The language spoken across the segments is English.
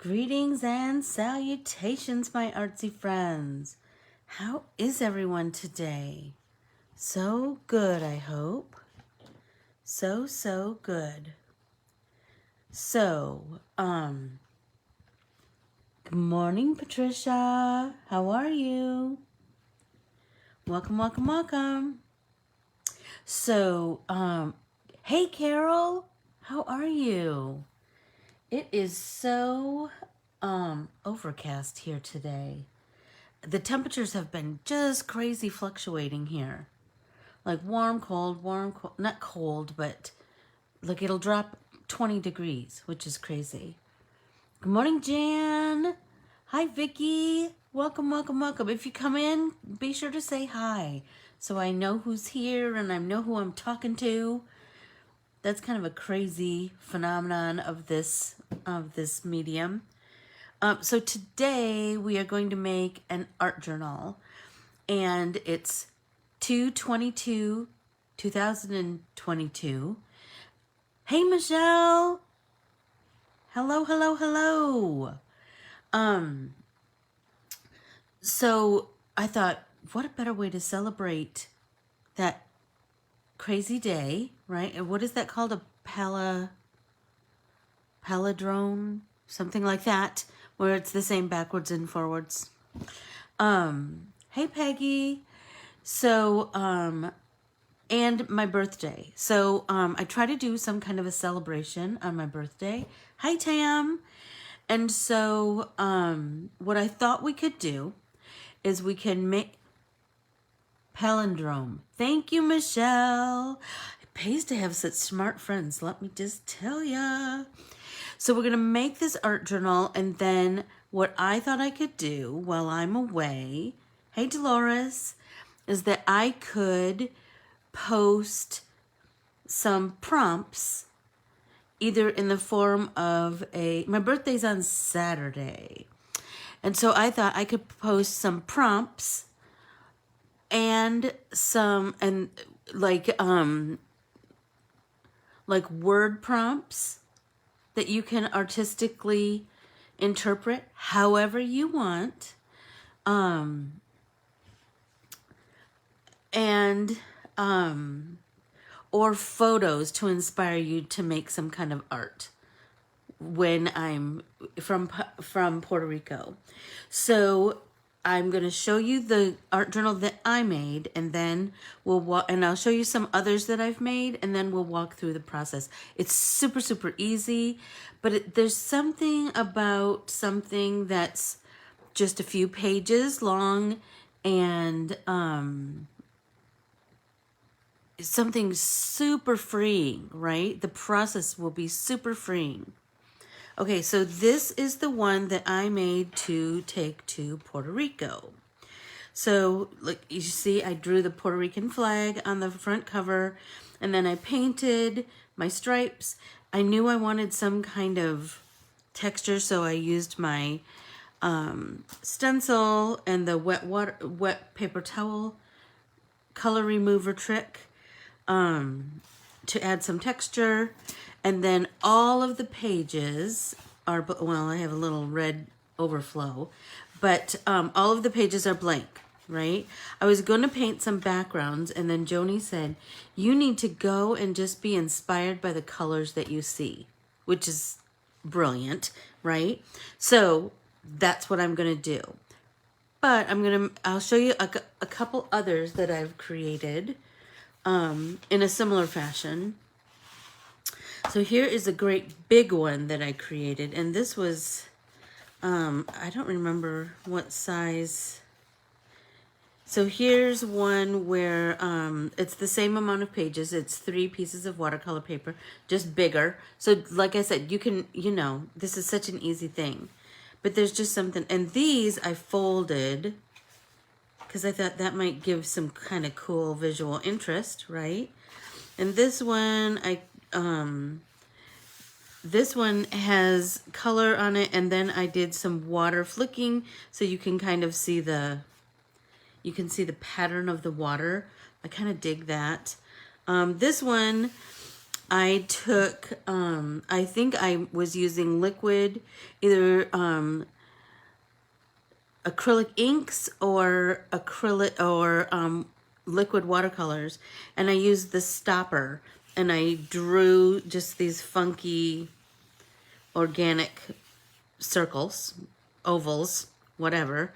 Greetings and salutations, my artsy friends. How is everyone today? So good, I hope. So good. Good morning, Patricia. How are you? Welcome. Hey, Carol. How are you? It is so overcast here today. The temperatures have been just crazy fluctuating here. Like warm, cold, not cold, but like it'll drop 20 degrees, which is crazy. Good morning, Jan. Hi, Vicky. Welcome. If you come in, be sure to say hi so I know who's here and I know who I'm talking to. That's kind of a crazy phenomenon of this medium. So today we are going to make an art journal, and it's 2/22/2022. Hey, Michelle. Hello. So I thought, what a better way to celebrate that crazy day, right? And what is that called? A palindrome? Something like that, where it's the same backwards and forwards. Hey, Peggy. So, and my birthday. So, I try to do some kind of a celebration on my birthday. Hi, Tam. And so, what I thought we could do is we can make palindrome. Thank you, Michelle. It pays to have such smart friends, let me just tell ya. So we're going to make this art journal, and then what I thought I could do while I'm away, hey Dolores, is that I could post some prompts either in the form of my birthday's on Saturday. And so I thought I could post some prompts and like word prompts that you can artistically interpret however you want. Or photos to inspire you to make some kind of art when I'm from Puerto Rico. So I'm going to show you the art journal that I made, and then I'll show you some others that I've made, and then we'll walk through the process. It's super easy, but there's something about something that's just a few pages long and something super freeing, right? The process will be super freeing. Okay, so this is the one that I made to take to Puerto Rico. So, like you see, I drew the Puerto Rican flag on the front cover, and then I painted my stripes. I knew I wanted some kind of texture, so I used my stencil and the wet paper towel color remover trick to add some texture. And then all of the pages are, well, I have a little red overflow, but all of the pages are blank, right? I was going to paint some backgrounds, and then Joni said, you need to go and just be inspired by the colors that you see, which is brilliant, right? So that's what I'm going to do. But I'll show you a couple others that I've created in a similar fashion. So here is a great big one that I created, and this was, I don't remember what size. So here's one where it's the same amount of pages. It's 3 pieces of watercolor paper, just bigger. So like I said, you can, this is such an easy thing. But there's just something, and these I folded because I thought that might give some kind of cool visual interest, right? And this one, this one has color on it, and then I did some water flicking so you can kind of see the pattern of the water. I kind of dig that. This one, I took, I think I was using liquid, either acrylic inks or liquid watercolors, and I used the stopper, and I drew just these funky organic circles, ovals, whatever,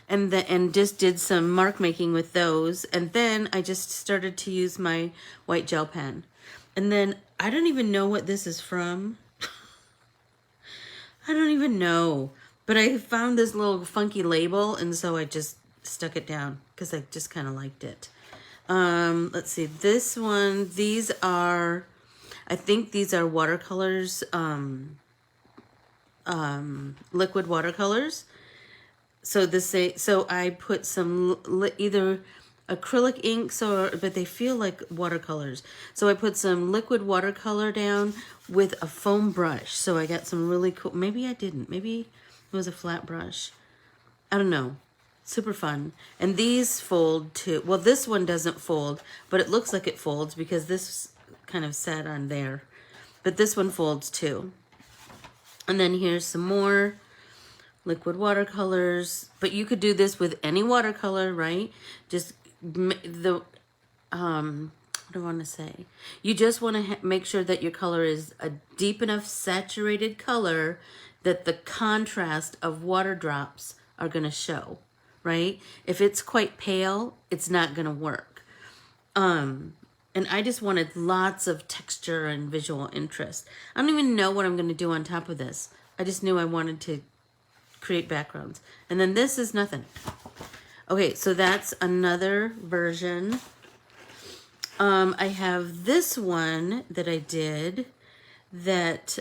and just did some mark making with those, and then I just started to use my white gel pen. And then I don't even know what this is from. I don't even know. But I found this little funky label, and so I just stuck it down because I just kind of liked it. Let's see. This one, these are, I think these are watercolors, liquid watercolors. So I put some either acrylic inks but they feel like watercolors. So I put some liquid watercolor down with a foam brush. So I got some really cool, maybe I didn't, maybe it was a flat brush. I don't know. Super fun. And these fold too. Well, this one doesn't fold, but it looks like it folds because this kind of sat on there. But this one folds too. And then here's some more liquid watercolors. But you could do this with any watercolor, right? Just what do I want to say? You just want to make sure that your color is a deep enough saturated color that the contrast of water drops are going to show, right? If it's quite pale, it's not going to work. And I just wanted lots of texture and visual interest. I don't even know what I'm going to do on top of this. I just knew I wanted to create backgrounds. And then this is nothing. Okay, so that's another version. I have this one that I did that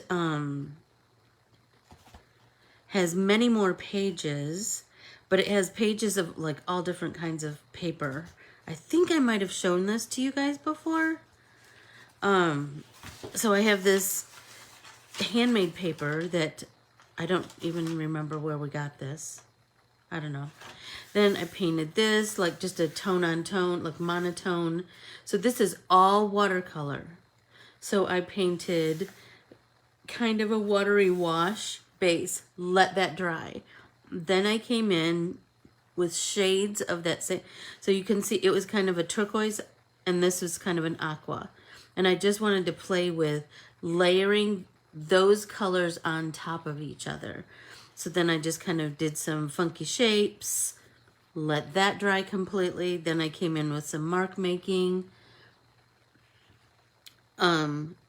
has many more pages, but it has pages of like all different kinds of paper. I think I might have shown this to you guys before. So I have this handmade paper that I don't even remember where we got this. I don't know. Then I painted this, like just a tone on tone, like monotone. So this is all watercolor. So I painted kind of a watery wash base, let that dry. Then I came in with shades of that same. So you can see it was kind of a turquoise and this was kind of an aqua. And I just wanted to play with layering those colors on top of each other. So then I just kind of did some funky shapes, let that dry completely. Then I came in with some mark making.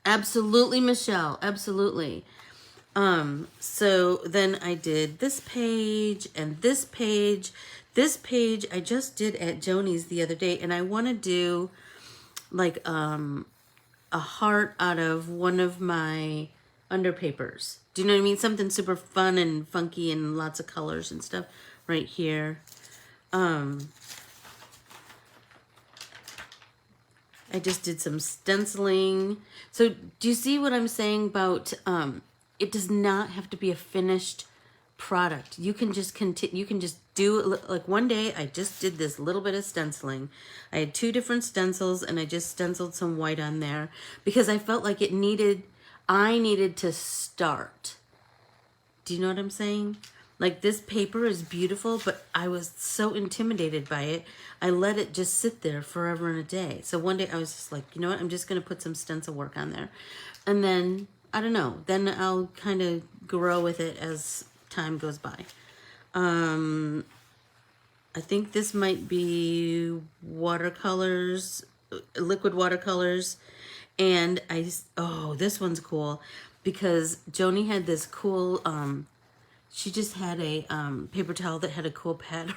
Absolutely, Michelle, absolutely. So then I did this page and this page. This page I just did at Joni's the other day, and I want to do like a heart out of one of my underpapers. Do you know what I mean? Something super fun and funky and lots of colors and stuff right here. I just did some stenciling. So do you see what I'm saying about it does not have to be a finished product. You can just continue, you can just do it. Like one day I just did this little bit of stenciling. I had 2 different stencils and I just stenciled some white on there because I felt like I needed to start. Do you know what I'm saying? Like this paper is beautiful, but I was so intimidated by it. I let it just sit there forever and a day. So one day I was just like, you know what? I'm just going to put some stencil work on there. And then, I don't know, then I'll kind of grow with it as time goes by. I think this might be watercolors, liquid watercolors. And oh, this one's cool because Joni had this cool, she just had a paper towel that had a cool pattern.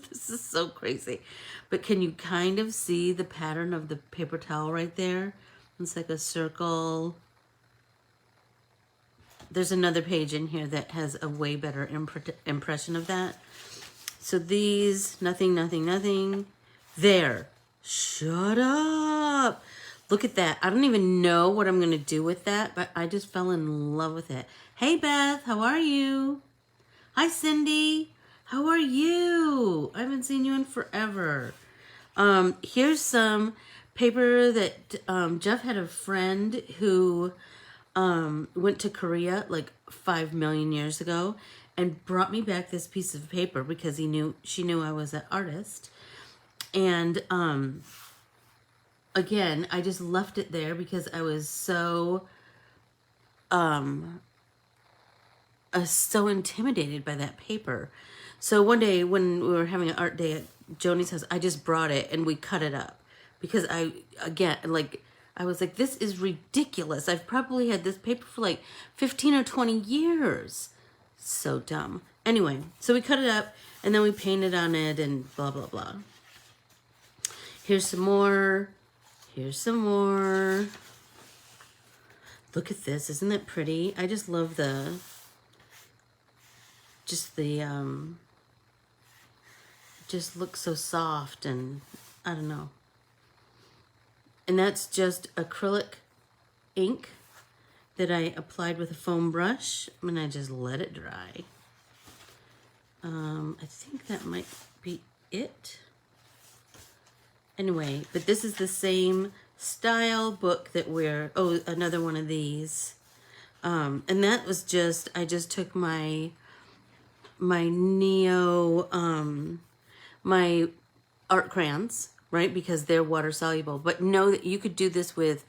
This is so crazy. But can you kind of see the pattern of the paper towel right there? It's like a circle. There's another page in here that has a way better impression of that. So these, nothing, nothing, nothing. There. Shut up. Look at that. I don't even know what I'm going to do with that, but I just fell in love with it. Hey, Beth, how are you? Hi, Cindy. How are you? I haven't seen you in forever. Here's some paper that Jeff had a friend who went to Korea like 5 million years ago and brought me back this piece of paper because she knew I was an artist. And again, I just left it there because I was so intimidated by that paper. So one day when we were having an art day at Joni's house, I just brought it and we cut it up because I was like, this is ridiculous. I've probably had this paper for like 15 or 20 years. So dumb. Anyway, so we cut it up and then we painted on it and blah, blah, blah. Here's some more. Here's some more. Look at this. Isn't that pretty? I just love just looks so soft and I don't know. And that's just acrylic ink that I applied with a foam brush. And I just let it dry. I think that might be it. Anyway, but this is the same style book that another one of these. And that was I just took my my art crayons, right? Because they're water soluble. But know that you could do this with,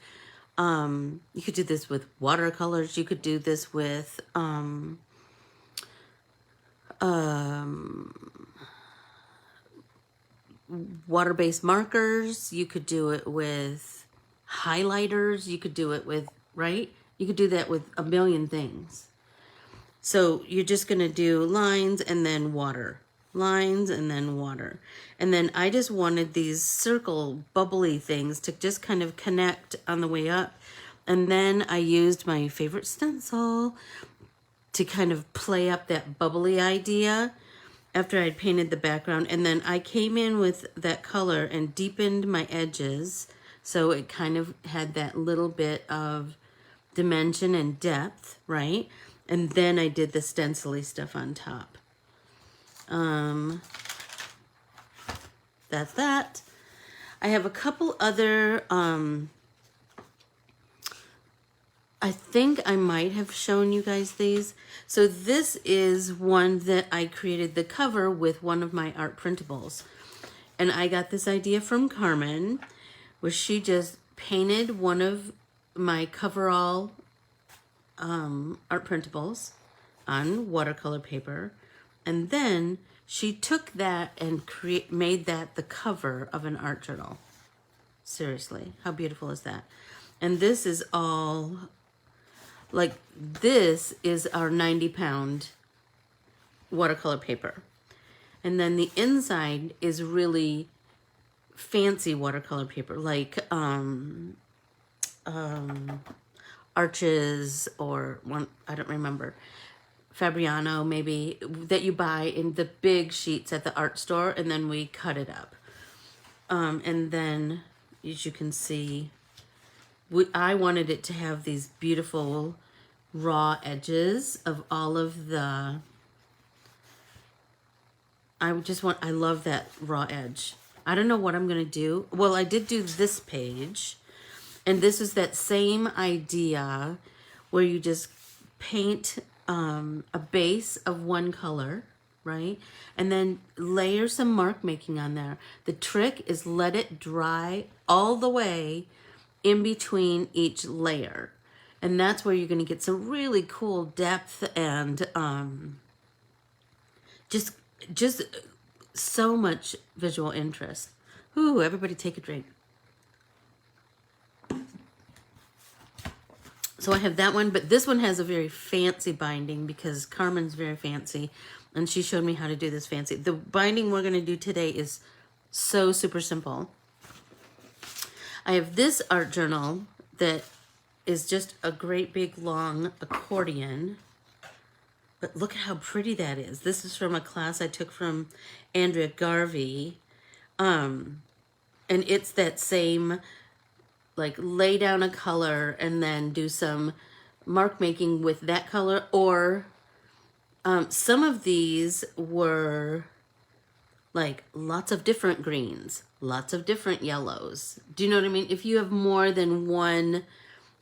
watercolors. You could do this with, water-based markers. You could do it with highlighters. You could do it with, right? You could do that with a million things. So you're just going to do lines and then water. Lines and then water. And then I just wanted these circle bubbly things to just kind of connect on the way up. And then I used my favorite stencil to kind of play up that bubbly idea after I'd painted the background. And then I came in with that color and deepened my edges so it kind of had that little bit of dimension and depth, right? And then I did the stencil-y stuff on top. That's that. I have a couple other, I think I might have shown you guys these. So this is one that I created the cover with one of my art printables. And I got this idea from Carmen, where she just painted one of my coverall art printables on watercolor paper. And then she took that and made that the cover of an art journal. Seriously, how beautiful is that? And this is all, like, this is our 90-pound watercolor paper. And then the inside is really fancy watercolor paper, like Arches or one, I don't remember, Fabriano maybe, that you buy in the big sheets at the art store, and then we cut it up. And then, as you can see, I wanted it to have these beautiful raw edges of all of the, I love that raw edge. I don't know what I'm going to do. Well, I did do this page, and this is that same idea where you just paint a base of one color, right? And then layer some mark making on there. The trick is let it dry all the way in between each layer. And that's where you're going to get some really cool depth and just so much visual interest. Ooh, everybody take a drink. So I have that one, but this one has a very fancy binding because Carmen's very fancy, and she showed me how to do this fancy. The binding we're going to do today is so super simple. I have this art journal that is just a great big long accordion. But look at how pretty that is. This is from a class I took from Andrea Garvey. And it's that same, like, lay down a color and then do some mark making with that color. Or some of these were like lots of different greens, lots of different yellows. Do you know what I mean? If you have more than one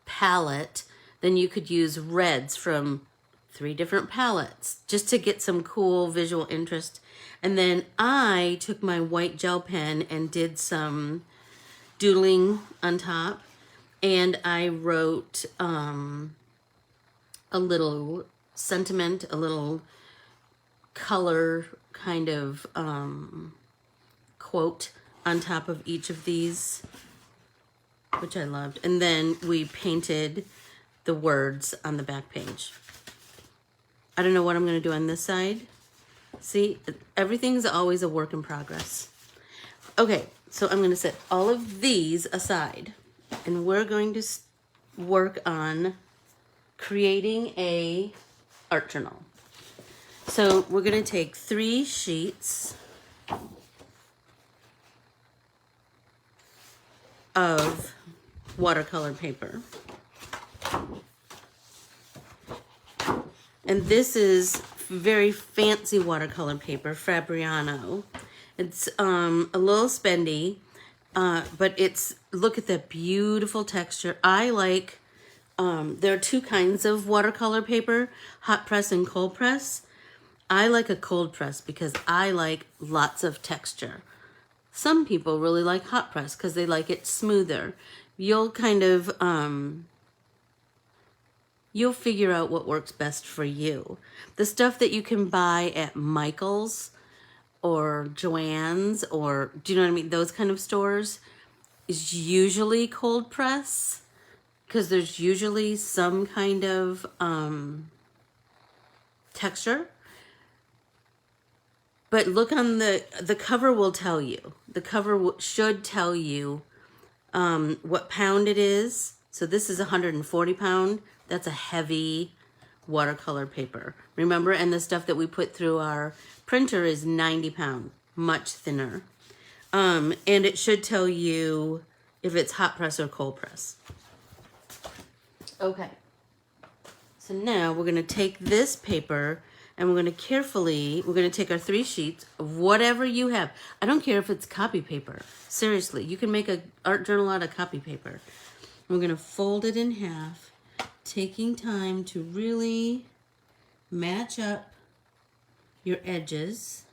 palette, then you could use reds from 3 different palettes just to get some cool visual interest. And then I took my white gel pen and did some doodling on top, and I wrote a little sentiment, a little color kind of quote on top of each of these, which I loved. And then we painted the words on the back page. I don't know what I'm going to do on this side. See, everything's always a work in progress. Okay, so I'm going to set all of these aside, and we're going to work on creating a art journal. So we're going to take 3 sheets of watercolor paper. And this is very fancy watercolor paper, Fabriano. It's a little spendy, but it's, look at that beautiful texture. I like, there are 2 kinds of watercolor paper, hot press and cold press. I like a cold press because I like lots of texture. Some people really like hot press because they like it smoother. You'll kind of, you'll figure out what works best for you. The stuff that you can buy at Michael's or Joann's, or do you know what I mean? Those kind of stores is usually cold press because there's usually some kind of texture. But look on the cover will tell you. The cover should tell you what pound it is. So this is 140 pound. That's a heavy watercolor paper. Remember, and the stuff that we put through our printer is 90 pound, much thinner. And it should tell you if it's hot press or cold press. Okay. So now we're going to take this paper and we're going to we're going to take our 3 sheets of whatever you have. I don't care if it's copy paper. Seriously, you can make an art journal out of copy paper. We're going to fold it in half, taking time to really match up your edges,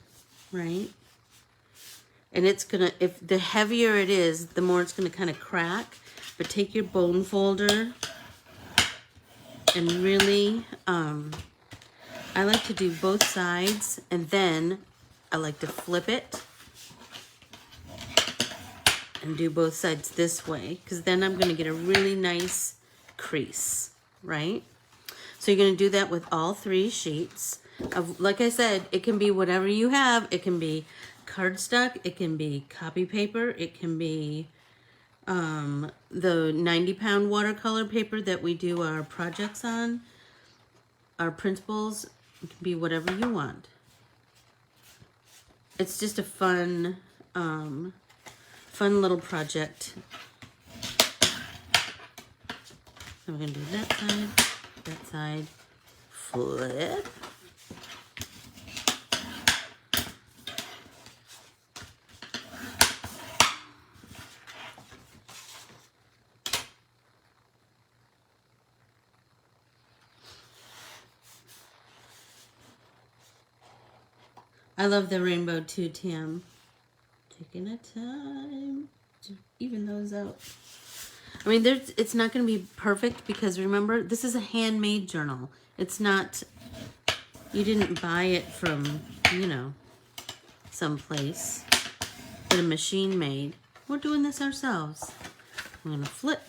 right? And it's going to, if the heavier it is, the more it's going to kind of crack. But take your bone folder and really, I like to do both sides, and then I like to flip it and do both sides this way, because then I'm going to get a really nice crease, right? So you're going to do that with all 3 sheets of, like I said, it can be whatever you have. It can be cardstock, it can be copy paper, it can be the 90 pound watercolor paper that we do our projects on, our principles. It can be whatever you want. It's just a fun, fun little project. So we're going to do that side, flip. I love the rainbow too, Tam. Taking a time to even those out. I mean, it's not going to be perfect because remember, this is a handmade journal. It's not, you didn't buy it from, you know, someplace that a machine made. We're doing this ourselves. I'm going to flip.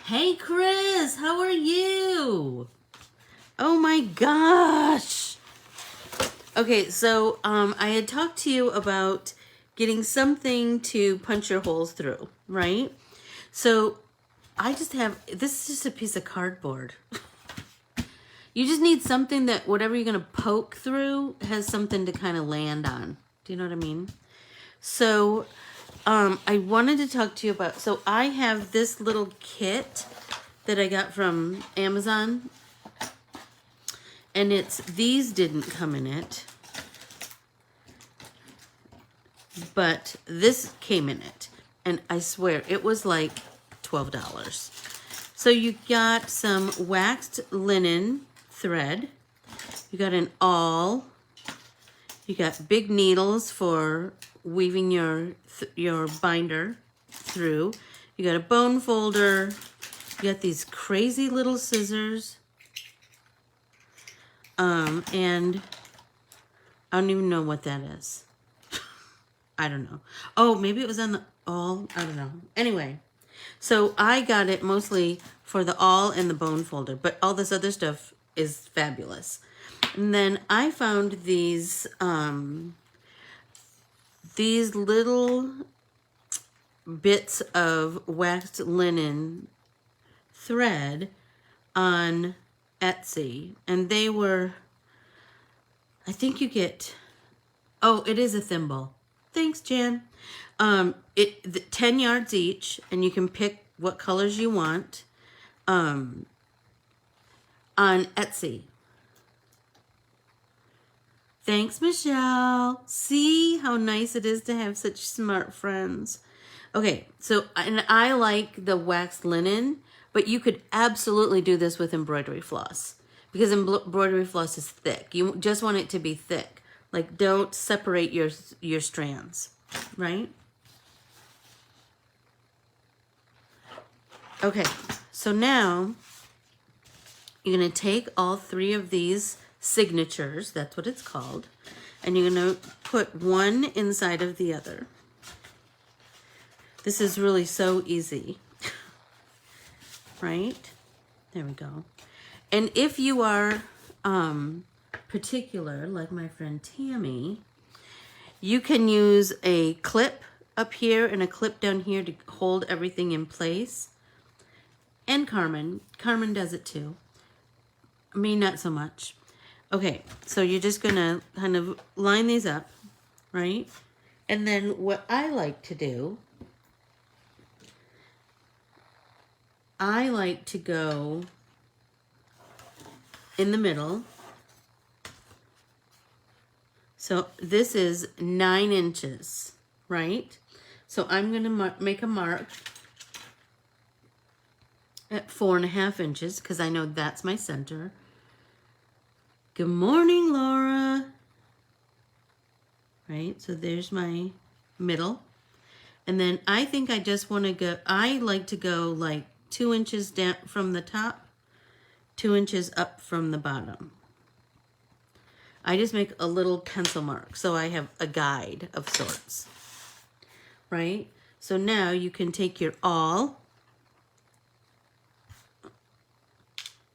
Hey, Chris, how are you? Oh my gosh. Okay, so I had talked to you about getting something to punch your holes through, right? So I just have, this is just a piece of cardboard. You just need something that whatever you're going to poke through has something to kind of land on. Do you know what I mean? So I wanted to talk to you about, so I have this little kit that I got from Amazon. And these didn't come in it, but this came in it. And I swear, it was like $12. So you got some waxed linen thread. You got an awl. You got big needles for weaving your binder through. You got a bone folder. You got these crazy little scissors. And I don't even know what that is. I don't know. Oh, maybe it was on the awl. I don't know. Anyway, so I got it mostly for the awl and the bone folder, but all this other stuff is fabulous. And then I found these little bits of waxed linen thread on Etsy, and they were, I think you get, oh, it is a thimble. Thanks, Jan. 10 yards each, and you can pick what colors you want on Etsy. Thanks, Michelle. See how nice it is to have such smart friends. Okay, so, and I like the waxed linen, but you could absolutely do this with embroidery floss, because embroidery floss is thick. You just want it to be thick. Like, don't separate your strands, right? Okay, so now you're going to take all 3 of these signatures, that's what it's called, and you're going to put one inside of the other. This is really so easy, right? There we go. And if you are particular, like my friend Tammy, you can use a clip up here and a clip down here to hold everything in place. And Carmen does it too. Me, not so much. Okay, so you're just gonna kind of line these up, right? And then what I like to do, I like to go in the middle. So this is 9 inches, right? So I'm gonna make a mark at 4.5 inches, because I know that's my center. Good morning, Laura. Right, so there's my middle. And then I think I just want to go, I like to go like 2 inches down from the top, 2 inches up from the bottom. I just make a little pencil mark, so I have a guide of sorts, right? So now you can take your awl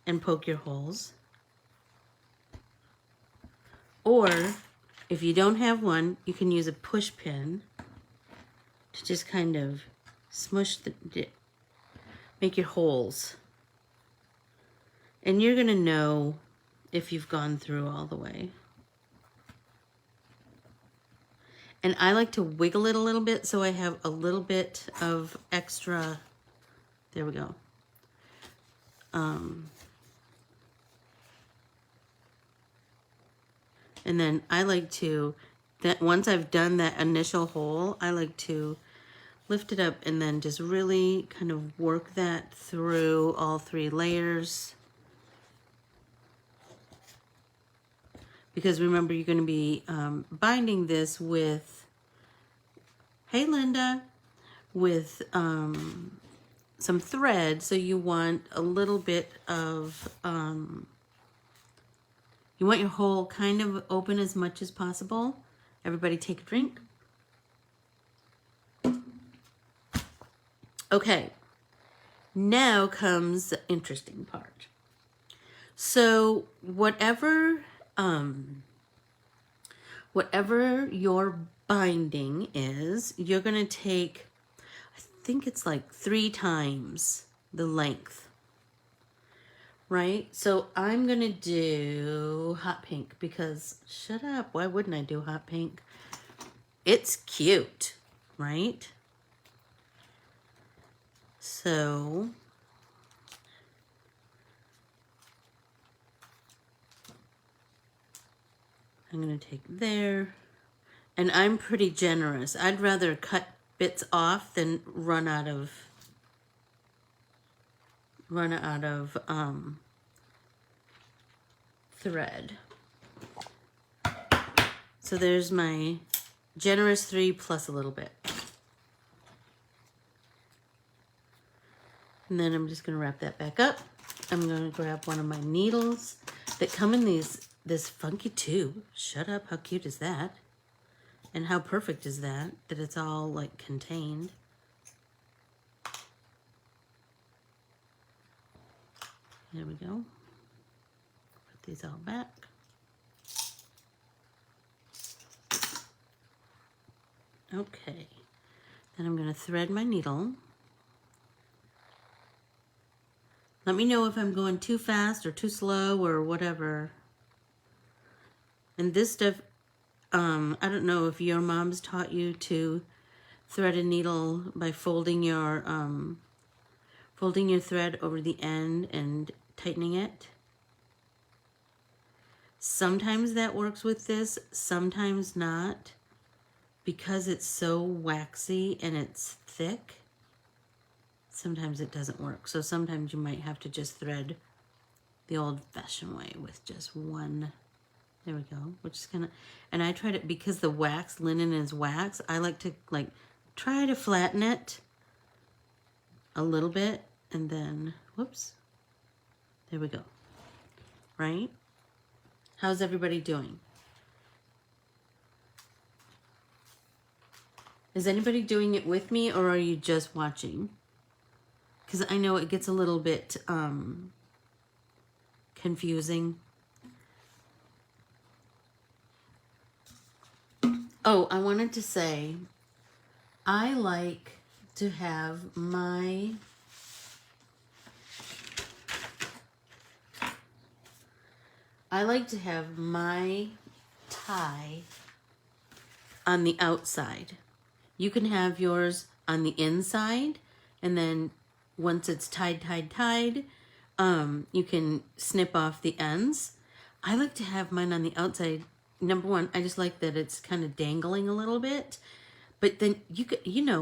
and poke your holes. Or if you don't have one, you can use a push pin to just kind of smush make your holes. And you're gonna know if you've gone through all the way. And I like to wiggle it a little bit so I have a little bit of extra, there we go. And then I like to, once I've done that initial hole, I like to lift it up and then just really kind of work that through all 3 layers. Because remember, you're going to be binding this with, hey Linda, with some thread. So you want a little bit of, you want your hole kind of open as much as possible. Everybody take a drink. Okay, now comes the interesting part. So whatever your binding is, you're gonna take, I think it's like 3 times the length. Right? So I'm going to do hot pink because, shut up, why wouldn't I do hot pink? It's cute, right? So I'm going to take there. And I'm pretty generous. I'd rather cut bits off than run out of thread. So there's my generous 3 plus a little bit. And then I'm just going to wrap that back up. I'm going to grab one of my needles that come in this funky tube. Shut up, how cute is that? And how perfect is that it's all like contained. There we go. Put these all back. Okay. Then I'm going to thread my needle. Let me know if I'm going too fast or too slow or whatever. And this stuff, I don't know if your mom's taught you to thread a needle by folding your thread over the end and tightening it. Sometimes that works with this, sometimes not, because it's so waxy and it's thick. Sometimes it doesn't work. So sometimes you might have to just thread the old-fashioned way with just one. There we go. Which is kind of, and I tried it because the wax, linen is wax. I like to try to flatten it a little bit and then, whoops. There we go. Right? How's everybody doing? Is anybody doing it with me or are you just watching? Because I know it gets a little bit confusing. Oh, I wanted to say, I like to have my tie on the outside. You can have yours on the inside, and then once it's tied, you can snip off the ends. I like to have mine on the outside. Number one, I just like that it's kind of dangling a little bit. But then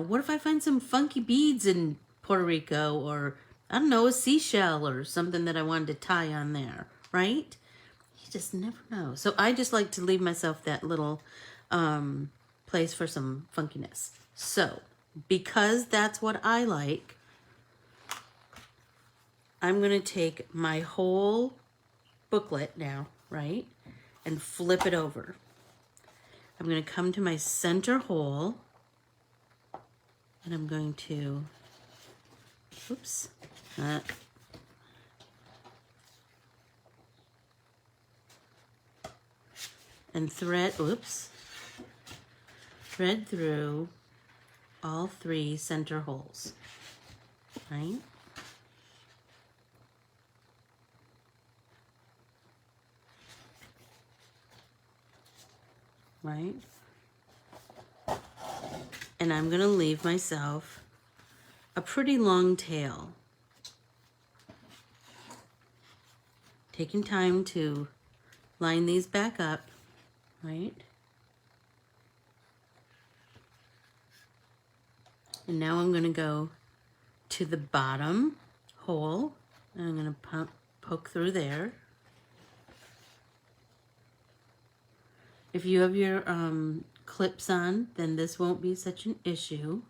what if I find some funky beads in Puerto Rico, or I don't know, a seashell or something that I wanted to tie on there, right? You just never know. So I just like to leave myself that little place for some funkiness. So because that's what I like, I'm going to take my whole booklet now, right, and flip it over. I'm going to come to my center hole, and I'm going to, oops, and thread through all 3 center holes, right? Right? And I'm going to leave myself a pretty long tail. Taking time to line these back up, right? And now I'm going to go to the bottom hole, and I'm going to poke through there. If you have your clips on, then this won't be such an issue.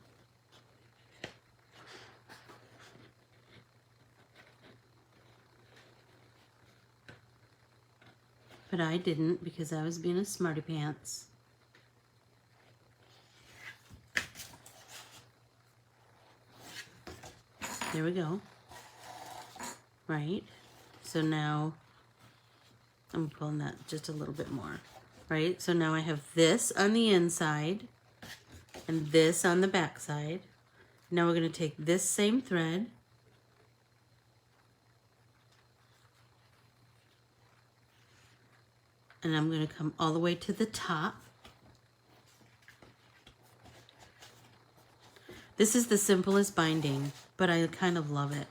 But I didn't because I was being a smarty pants. There we go. Right? So now I'm pulling that just a little bit more. Right? So now I have this on the inside and this on the back side. Now we're going to take this same thread and I'm going to come all the way to the top. This is the simplest binding, but I kind of love it.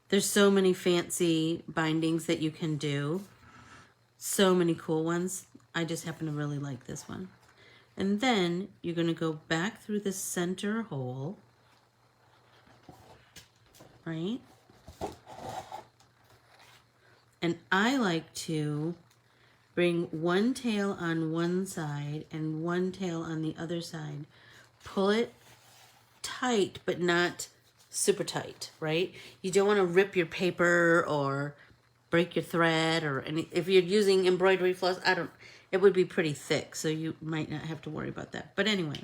There's so many fancy bindings that you can do. So many cool ones. I just happen to really like this one. And then you're going to go back through the center hole, right? And I like to bring one tail on one side and one tail on the other side. Pull it tight, but not super tight, right? You don't want to rip your paper or break your thread or any. If you're using embroidery floss, it would be pretty thick, so you might not have to worry about that. But anyway,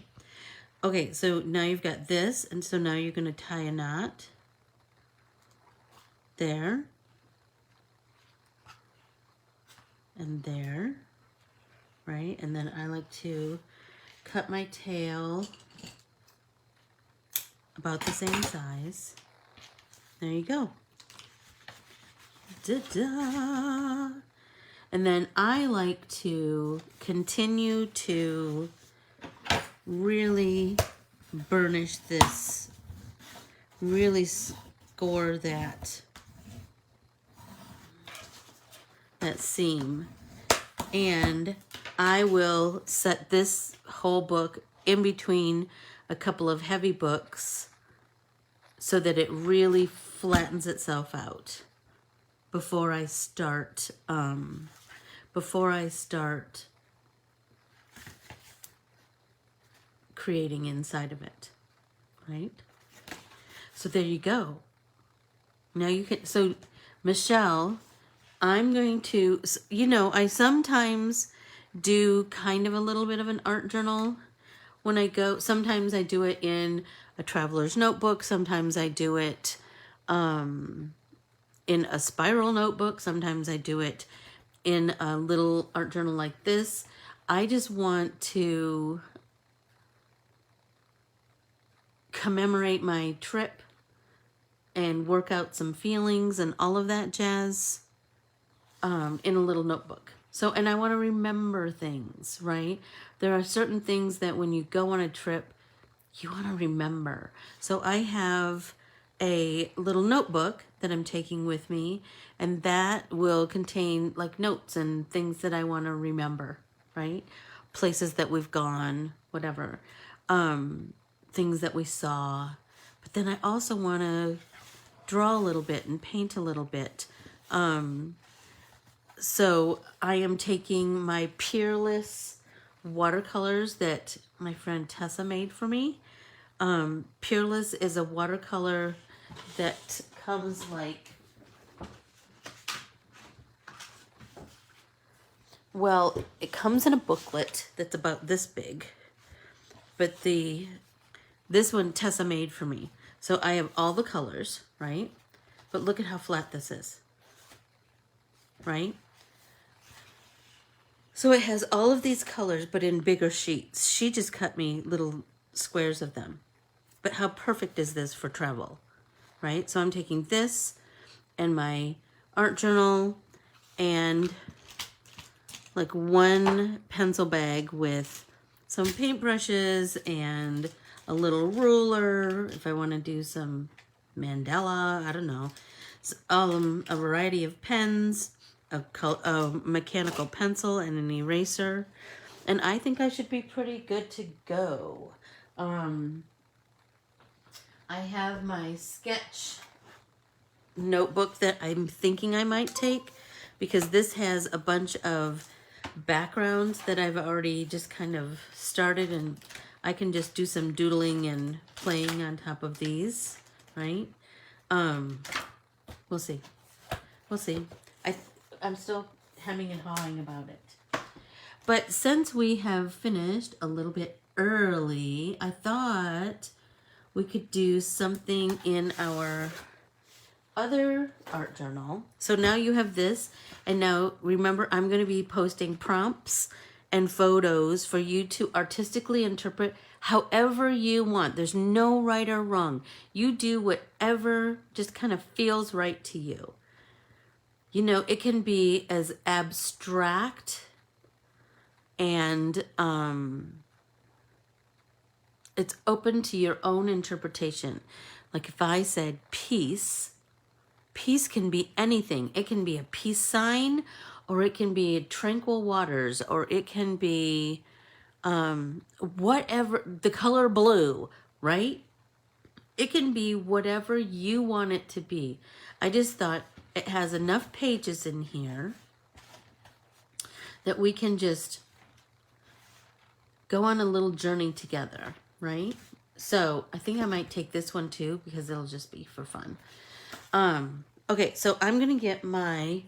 okay, so now you've got this, and so now you're going to tie a knot there and there, right? And then I like to cut my tail about the same size. There you go. Da-da! And then I like to continue to really burnish this, really score that seam. And I will set this whole book in between a couple of heavy books so that it really flattens itself out before I start creating inside of it, right? So there you go. Now you can, so Michelle, I'm going to, I sometimes do kind of a little bit of an art journal when I go. Sometimes I do it in a traveler's notebook. Sometimes I do it in a spiral notebook. Sometimes I do it in a little art journal like this. I just want to commemorate my trip and work out some feelings and all of that jazz in a little notebook. So, and I want to remember things, right? There are certain things that when you go on a trip, you want to remember. So I have a little notebook that I'm taking with me, and that will contain like notes and things that I want to remember, right? Places that we've gone, whatever, things that we saw. But then I also want to draw a little bit and paint a little bit. So I am taking my Peerless watercolors that my friend Tessa made for me. Peerless is a watercolor that comes like, well, it comes in a booklet that's about this big, but this one Tessa made for me. So I have all the colors, right? But look at how flat this is, right? So it has all of these colors, but in bigger sheets. She just cut me little squares of them. But how perfect is this for travel, right? So I'm taking this and my art journal and like one pencil bag with some paintbrushes and a little ruler if I want to do some mandala, I don't know. A variety of pens, a mechanical pencil and an eraser. And I think I should be pretty good to go. I have my sketch notebook that I'm thinking I might take because this has a bunch of backgrounds that I've already just kind of started, and I can just do some doodling and playing on top of these, right? We'll see. We'll see. I'm still hemming and hawing about it. But since we have finished a little bit early, I thought we could do something in our other art journal. So now you have this, and now remember, I'm going to be posting prompts and photos for you to artistically interpret however you want. There's no right or wrong. You do whatever just kind of feels right to you. You know, it can be as abstract and it's open to your own interpretation. Like if I said peace, peace can be anything. It can be a peace sign, or it can be tranquil waters, or it can be whatever, the color blue, right? It can be whatever you want it to be. I just thought it has enough pages in here that we can just go on a little journey together, right? So I think I might take this one too, because it'll just be for fun. Okay, so I'm gonna get my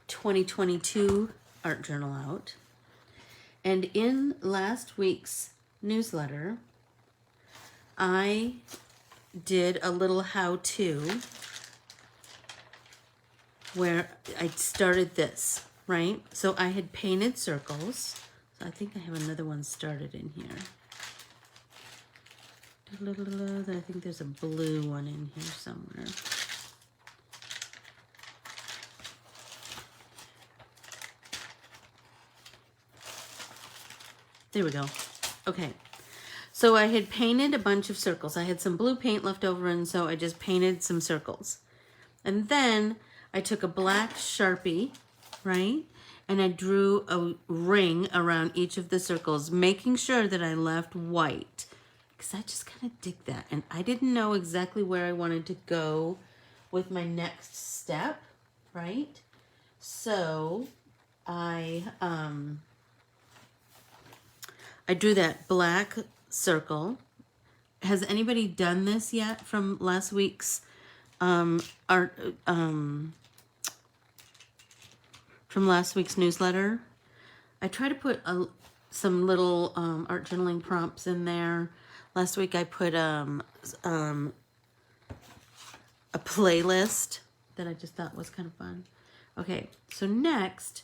2022 art journal out. And in last week's newsletter, I did a little how-to where I started this, right? So I had painted circles. So I think I have another one started in here. I think there's a blue one in here somewhere. There we go. Okay. So I had painted a bunch of circles. I had some blue paint left over, and so I just painted some circles. And then I took a black Sharpie, right? And I drew a ring around each of the circles, making sure that I left white, because I just kind of dig that. And I didn't know exactly where I wanted to go with my next step, right? So I drew that black circle. Has anybody done this yet from last week's art, from last week's newsletter? I try to put some little art journaling prompts in there. Last week I put a playlist that I just thought was kind of fun. Okay, so next,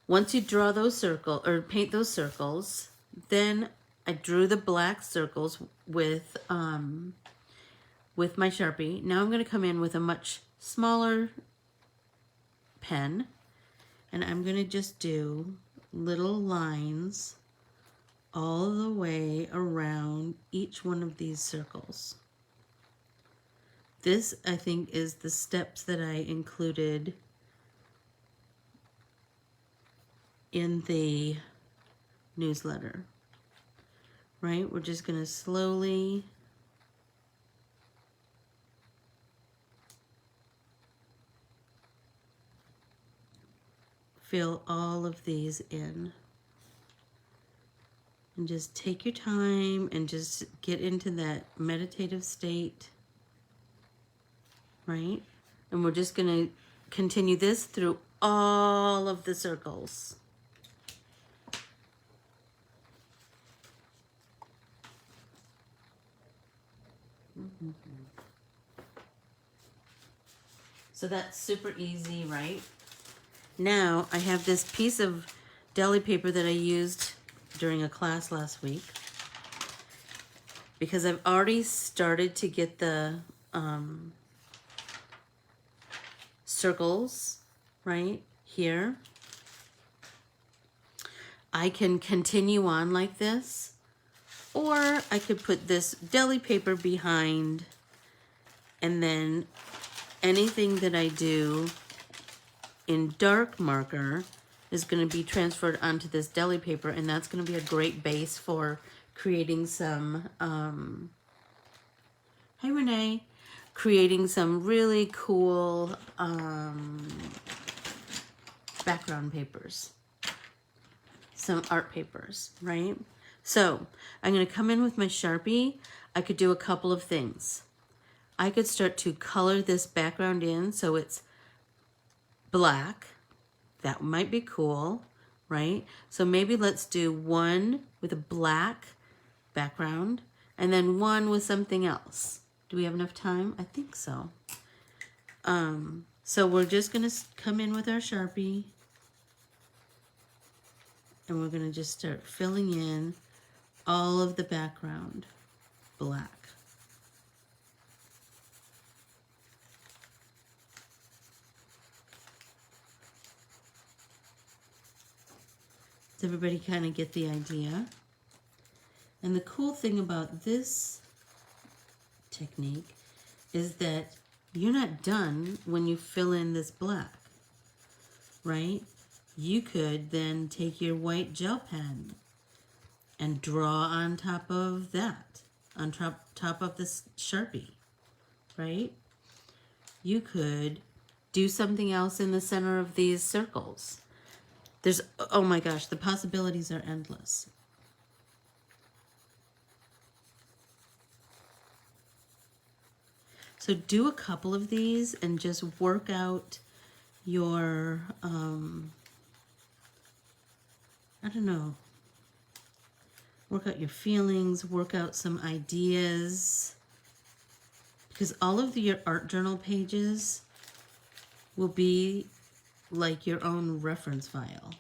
once you draw those circles or paint those circles, then I drew the black circles with my Sharpie. Now I'm going to come in with a much smaller pen, and I'm going to just do little lines all the way around each one of these circles. This, I think, is the steps that I included in the newsletter, right? We're just going to slowly fill all of these in. And just take your time and just get into that meditative state, right? And we're just going to continue this through all of the circles. So that's super easy, right? Now I have this piece of deli paper that I used during a class last week, because I've already started to get the circles right here. I can continue on like this, or I could put this deli paper behind, and then anything that I do in dark marker is going to be transferred onto this deli paper, and that's going to be a great base for creating some, hi Renee, creating some really cool background papers, some art papers, right? So I'm going to come in with my Sharpie. I could do a couple of things. I could start to color this background in so it's black. That might be cool, right? So maybe let's do one with a black background and then one with something else. Do we have enough time? I think so. So we're just going to come in with our Sharpie, and we're going to just start filling in all of the background black. Does everybody kind of get the idea? And the cool thing about this technique is that you're not done when you fill in this black, right? You could then take your white gel pen and draw on top of that, on top of this Sharpie, right? You could do something else in the center of these circles. There's, oh my gosh, the possibilities are endless. So do a couple of these and just work out your, I don't know, work out your feelings, work out some ideas. Because all of your art journal pages will be like your own reference file.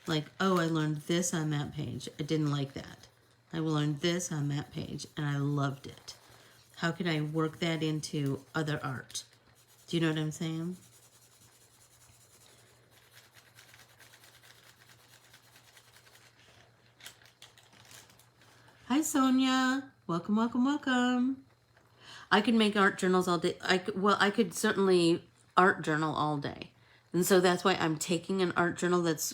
Like, oh, I learned this on that page. I didn't like that. I learned this on that page and I loved it. How can I work that into other art? Do you know what I'm saying? Hi, Sonia. Welcome, welcome, welcome. I could make art journals all day. I could certainly art journal all day. And so that's why I'm taking an art journal that's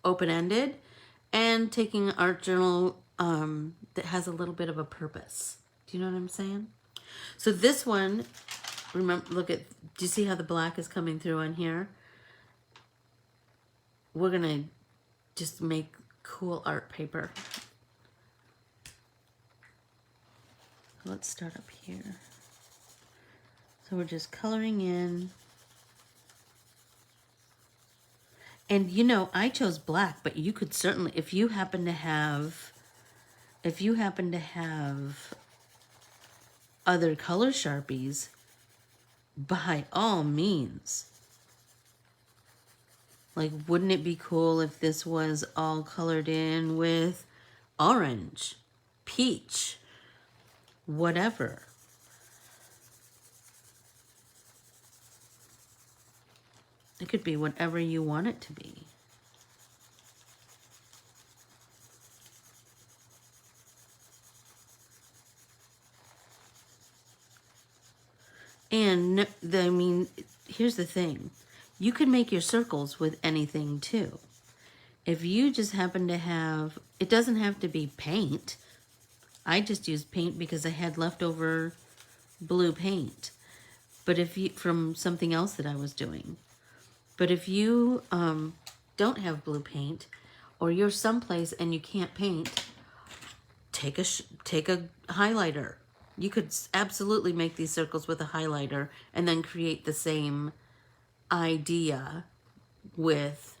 open-ended and taking an art journal that has a little bit of a purpose. Do you know what I'm saying? So this one, remember, look at, do you see how the black is coming through on here? We're going to just make cool art paper. Let's start up here. So we're just coloring in. And you know, I chose black, but you could certainly, if you happen to have other color Sharpies, by all means. Like, wouldn't it be cool if this was all colored in with orange, peach, whatever? It could be whatever you want it to be. And I mean, here's the thing. You can make your circles with anything too. If you just happen to have, it doesn't have to be paint. I just used paint because I had leftover blue paint. But if you, from something else that I was doing. But if you don't have blue paint, or you're someplace and you can't paint, take a highlighter. You could absolutely make these circles with a highlighter and then create the same idea with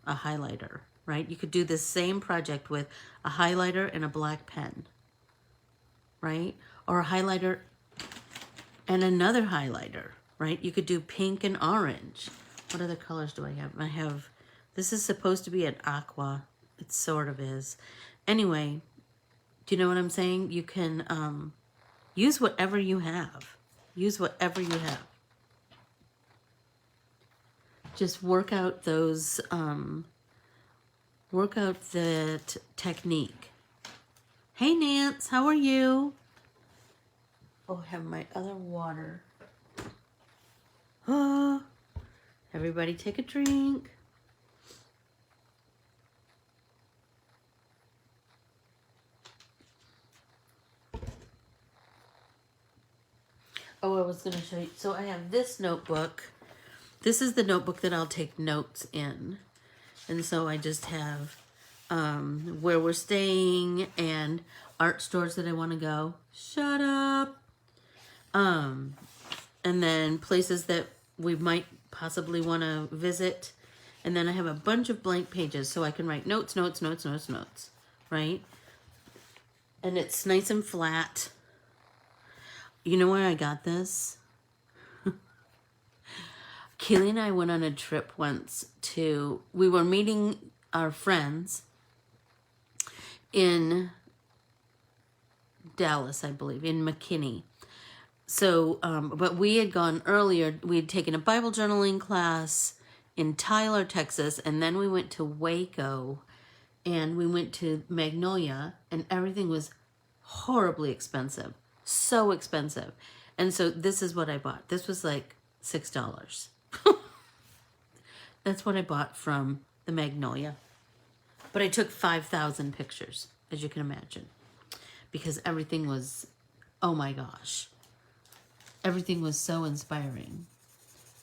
a highlighter, right? You could do the same project with a highlighter and a black pen, right? Or a highlighter and another highlighter, right? You could do pink and orange. What other colors do I have? I have, this is supposed to be an aqua. It sort of is. Anyway, do you know what I'm saying? You can use whatever you have. Use whatever you have. Just work out those, work out that technique. Hey, Nance, how are you? Oh, I have my other water. Oh, everybody take a drink. Oh, I was going to show you. So I have this notebook. This is the notebook that I'll take notes in. And so I just have where we're staying and art stores that I want to go. Shut up. And then places that we might possibly want to visit. And then I have a bunch of blank pages so I can write notes, notes, notes, notes, notes, right? And it's nice and flat. You know where I got this? Keely and I went on a trip once to, we were meeting our friends in Dallas, I believe, in McKinney. So, but we had gone earlier, we had taken a Bible journaling class in Tyler, Texas, and then we went to Waco, and we went to Magnolia, and everything was horribly expensive. So expensive. And so this is what I bought. This was like $6. That's what I bought from the Magnolia. But I took 5,000 pictures, as you can imagine, because everything was, oh my gosh, everything was so inspiring.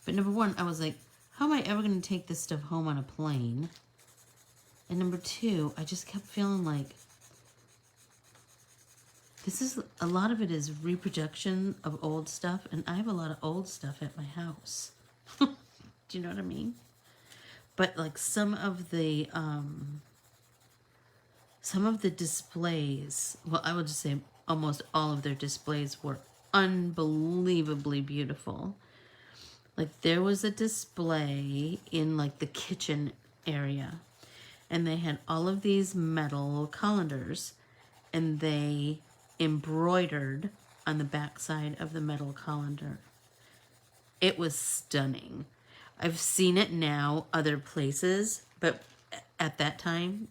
But number one, I was like, how am I ever going to take this stuff home on a plane? And number two, I just kept feeling like a lot of it is reproduction of old stuff, and I have a lot of old stuff at my house. Do you know what I mean? But like some of the displays, well, I would just say almost all of their displays were unbelievably beautiful. Like there was a display in like the kitchen area, and they had all of these metal colanders, and they embroidered on the back side of the metal colander. It was stunning. I've seen it now other places, but at that time,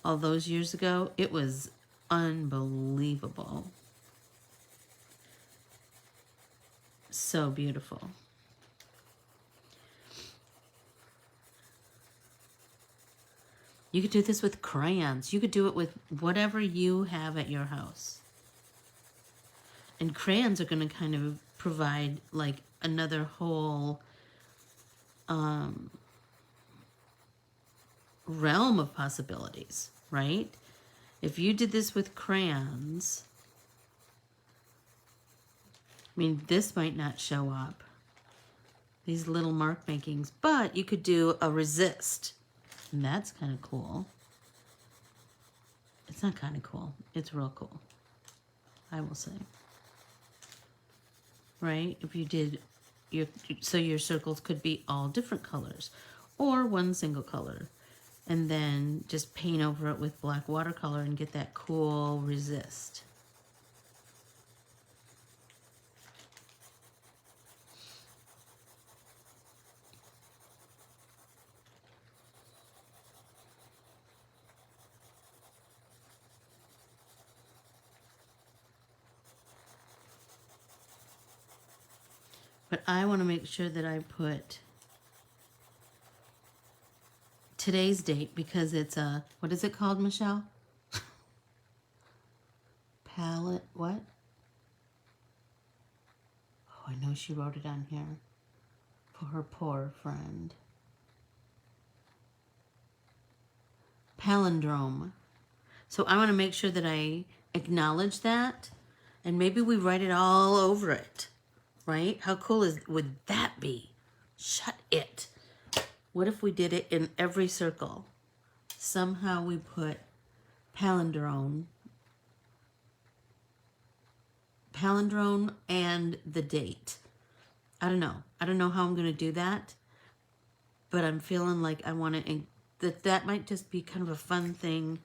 all those years ago, it was unbelievable. So beautiful. You could do this with crayons. You could do it with whatever you have at your house. And crayons are going to kind of provide like another whole realm of possibilities, right? If you did this with crayons, I mean, this might not show up, these little mark makings, but you could do a resist, and that's kind of cool. It's not kind of cool, it's real cool, I will say. Right? If you did your circles could be all different colors or one single color, and then just paint over it with black watercolor and get that cool resist. But I want to make sure that I put today's date because it's a, what is it called, Michelle? Palette, what? Oh, I know she wrote it on here for her poor friend. Palindrome. So I want to make sure that I acknowledge that, and maybe we write it all over it. Right? How cool would that be? Shut it. What if we did it in every circle? Somehow we put palindrome and the date. I don't know. I don't know how I'm going to do that, but I'm feeling like I want to, that might just be kind of a fun thing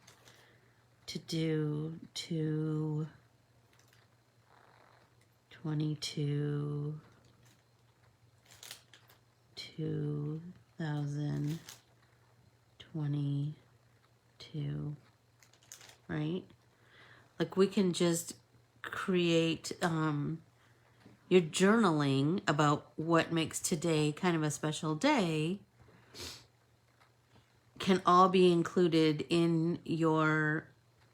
to do to 22 2022, right? Like we can just create your journaling about what makes today kind of a special day can all be included in your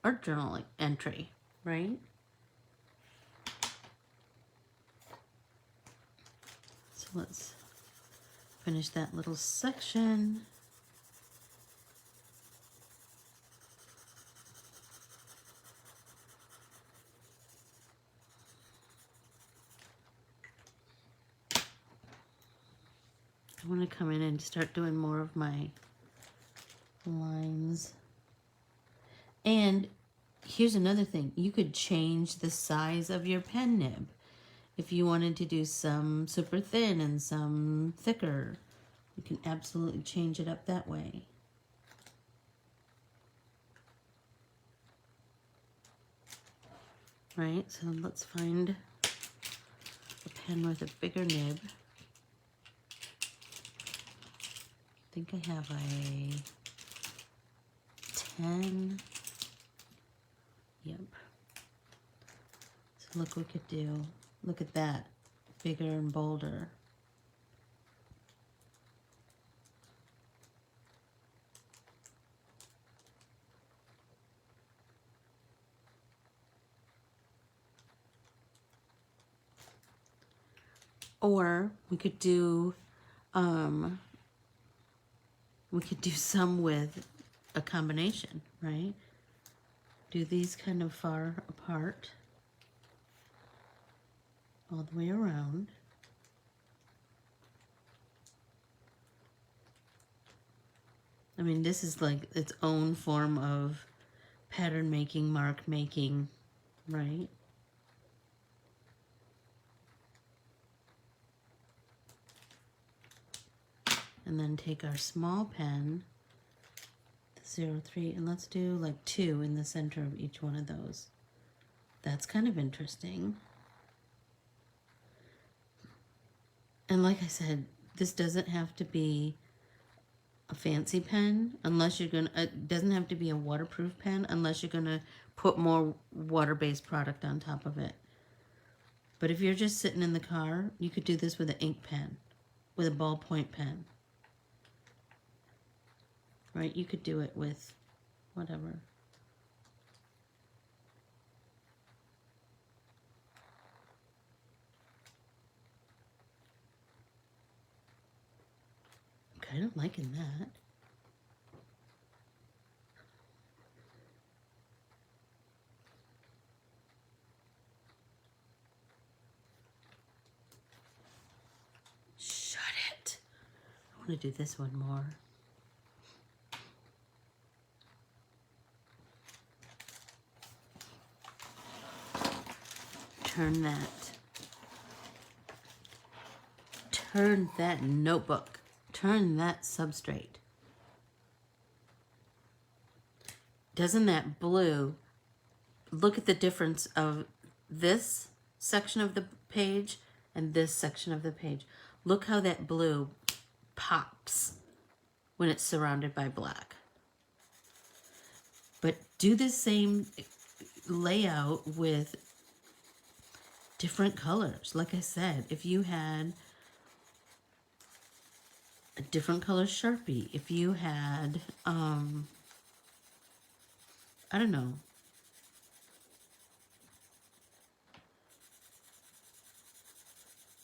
art journal entry, right? So let's finish that little section. I want to come in and start doing more of my lines. And here's another thing. You could change the size of your pen nib. If you wanted to do some super thin and some thicker, you can absolutely change it up that way. Right, so let's find a pen with a bigger nib. I think I have a 10. Yep. So look, we could do Look at that. Bigger and bolder. Or we could do some with a combination, right? Do these kind of far apart all the way around. I mean, this is like its own form of pattern making, mark making, right? And then take our small pen, the 0.3, and let's do like 2 in the center of each one of those. That's kind of interesting. And like I said, this doesn't have to be a fancy pen unless you're gonna, it doesn't have to be a waterproof pen unless you're gonna put more water-based product on top of it. But if you're just sitting in the car, you could do this with an ink pen, with a ballpoint pen. Right? You could do it with whatever. I'm kind of liking that. Shut it. I want to do this one more. Turn that notebook, turn that substrate. Doesn't that blue, look at the difference of this section of the page and this section of the page. Look how that blue pops when it's surrounded by black. But do the same layout with different colors. Like I said, if you had a different color Sharpie, if you had, I don't know,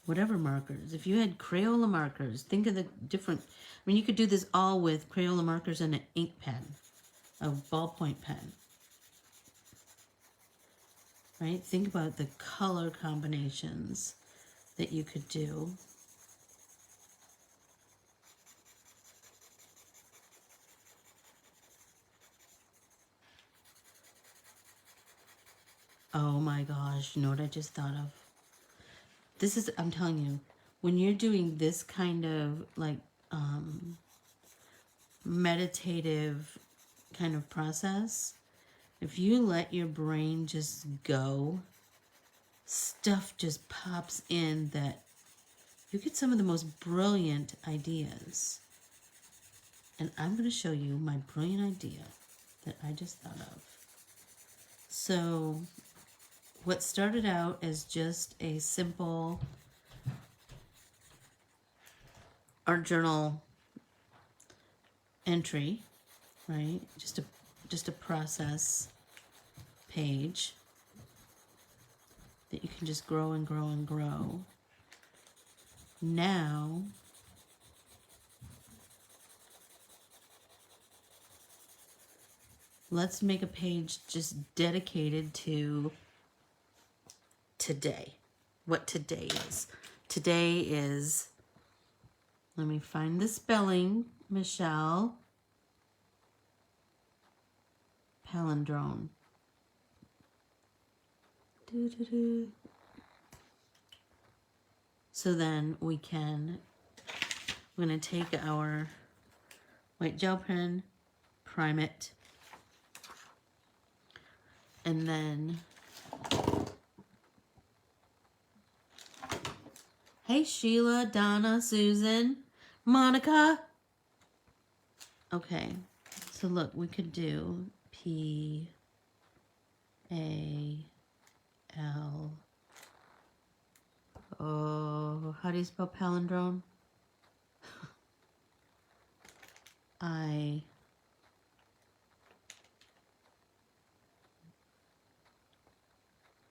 whatever markers, if you had Crayola markers, think of the different, I mean, you could do this all with Crayola markers and an ink pen, a ballpoint pen. Right? Think about the color combinations that you could do. Oh my gosh, you know what I just thought of? This is, I'm telling you, when you're doing this kind of like meditative kind of process, if you let your brain just go, stuff just pops in that you get some of the most brilliant ideas. And I'm going to show you my brilliant idea that I just thought of. So what started out as just a simple art journal entry, right? Just a process page that you can just grow and grow and grow. Now let's make a page just dedicated to today. What today is. Today is, let me find the spelling, Michelle. Palindrome. So then we can, I'm going to take our white gel pen, prime it, and then, hey Sheila, Donna, Susan, Monica. Okay, so look, we could do P-A-L how do you spell palindrome? I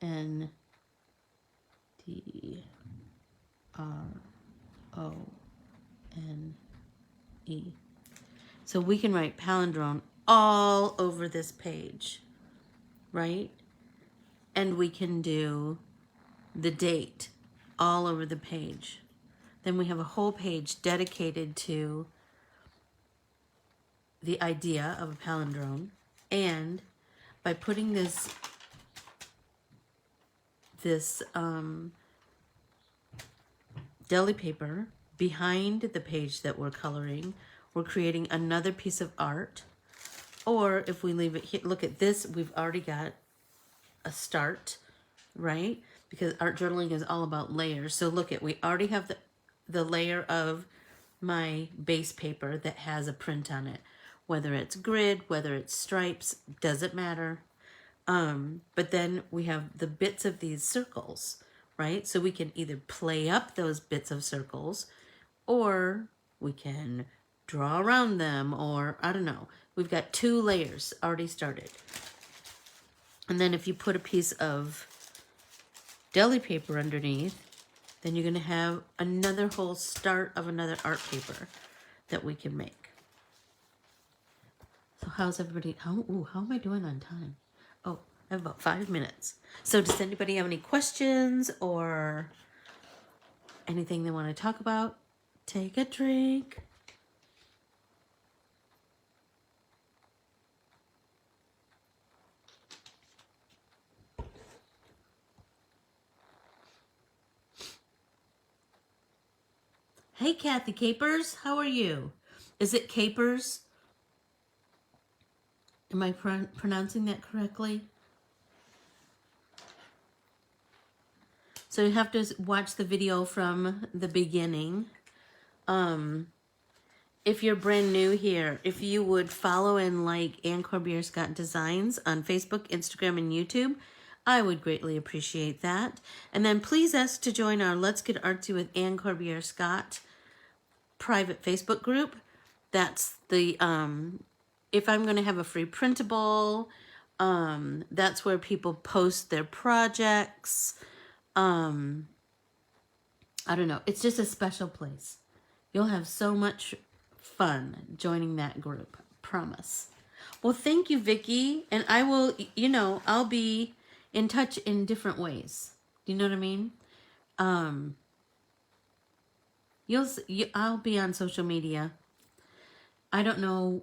N D R O N E. So we can write palindrome all over this page, right? And we can do the date all over the page. Then we have a whole page dedicated to the idea of a palindrome. And by putting this deli paper behind the page that we're coloring, we're creating another piece of art. Or if we leave it here, look at this, we've already got a start, right? Because art journaling is all about layers. So look at, we already have the layer of my base paper that has a print on it. Whether it's grid, whether it's stripes, doesn't matter. But then we have the bits of these circles, right? So we can either play up those bits of circles, or we can draw around them, or I don't know. We've got 2 layers already started. And then if you put a piece of deli paper underneath, then you're going to have another whole start of another art paper that we can make. So how's everybody? How am I doing on time? Oh, I have about 5 minutes. So does anybody have any questions or anything they want to talk about? Take a drink. Hey, Kathy Capers, how are you? Is it Capers? Am I pronouncing that correctly? So you have to watch the video from the beginning. If you're brand new here, if you would follow and like Ann Corbiere-Scott Designs on Facebook, Instagram, and YouTube, I would greatly appreciate that. And then please ask to join our Let's Get Artsy with Ann Corbiere-Scott private Facebook group. That's the, if I'm going to have a free printable, that's where people post their projects. I don't know. It's just a special place. You'll have so much fun joining that group. Promise. Well, thank you, Vicki. And I will, I'll be in touch in different ways. Do you know what I mean? I'll be on social media. I don't know.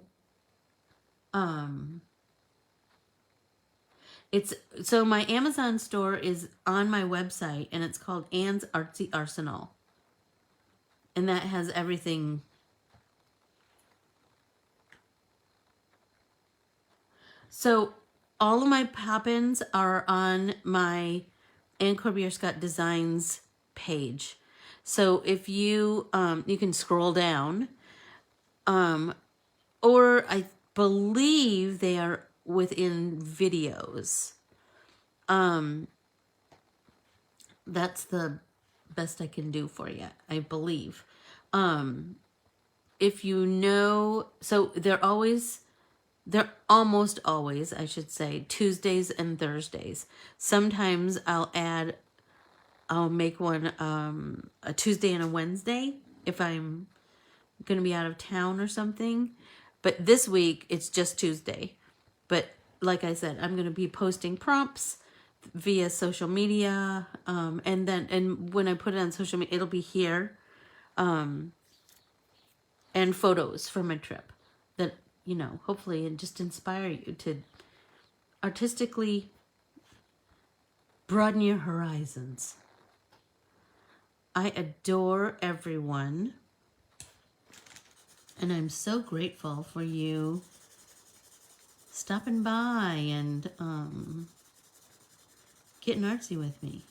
So my Amazon store is on my website, and it's called Ann's Artsy Arsenal. And that has everything. So all of my pop-ins are on my Ann Corbiere-Scott Designs page. So if you, you can scroll down, or I believe they are within videos. That's the best I can do for you, I believe. If you know, so they're almost always, I should say, Tuesdays and Thursdays. Sometimes I'll make one a Tuesday and a Wednesday if I'm going to be out of town or something. But this week, it's just Tuesday. But like I said, I'm going to be posting prompts via social media. And when I put it on social media, it'll be here. And photos from my trip that, hopefully just inspire you to artistically broaden your horizons. I adore everyone. And I'm so grateful for you stopping by and getting artsy with me.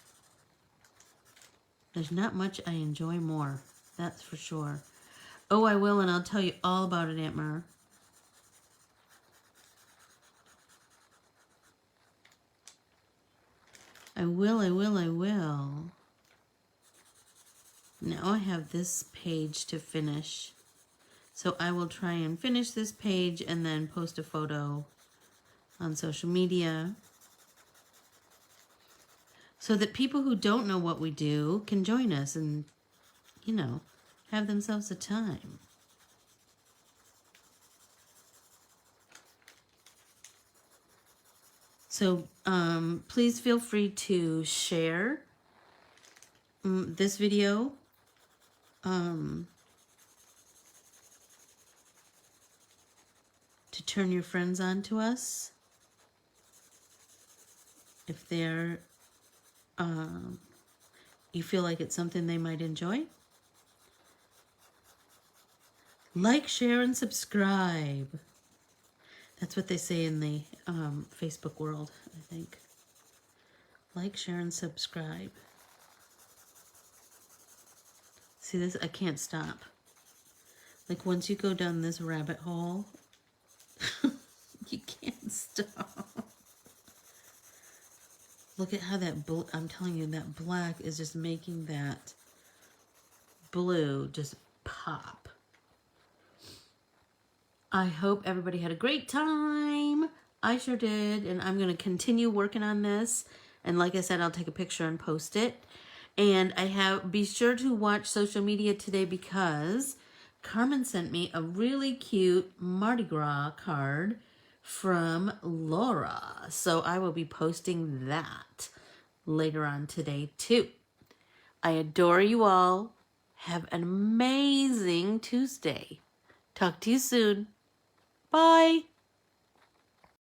There's not much I enjoy more, that's for sure. Oh, I will, and I'll tell you all about it, Aunt Mer. I will. Now I have this page to finish. So I will try and finish this page and then post a photo on social media so that people who don't know what we do can join us and, you know, have themselves a time. So please feel free to share this video. To turn your friends on to us if they're you feel like it's something they might enjoy. Like, share, and subscribe. That's what they say in the Facebook world, I think. Like, share, and subscribe. See this? I can't stop. Like, once you go down this rabbit hole, you can't stop. Look at how that I'm telling you, that black is just making that blue just pop. I hope everybody had a great time. I sure did, and I'm going to continue working on this. And like I said, I'll take a picture and post it. And be sure to watch social media today because Carmen sent me a really cute Mardi Gras card from Laura. So I will be posting that later on today too. I adore you all. Have an amazing Tuesday. Talk to you soon. Bye.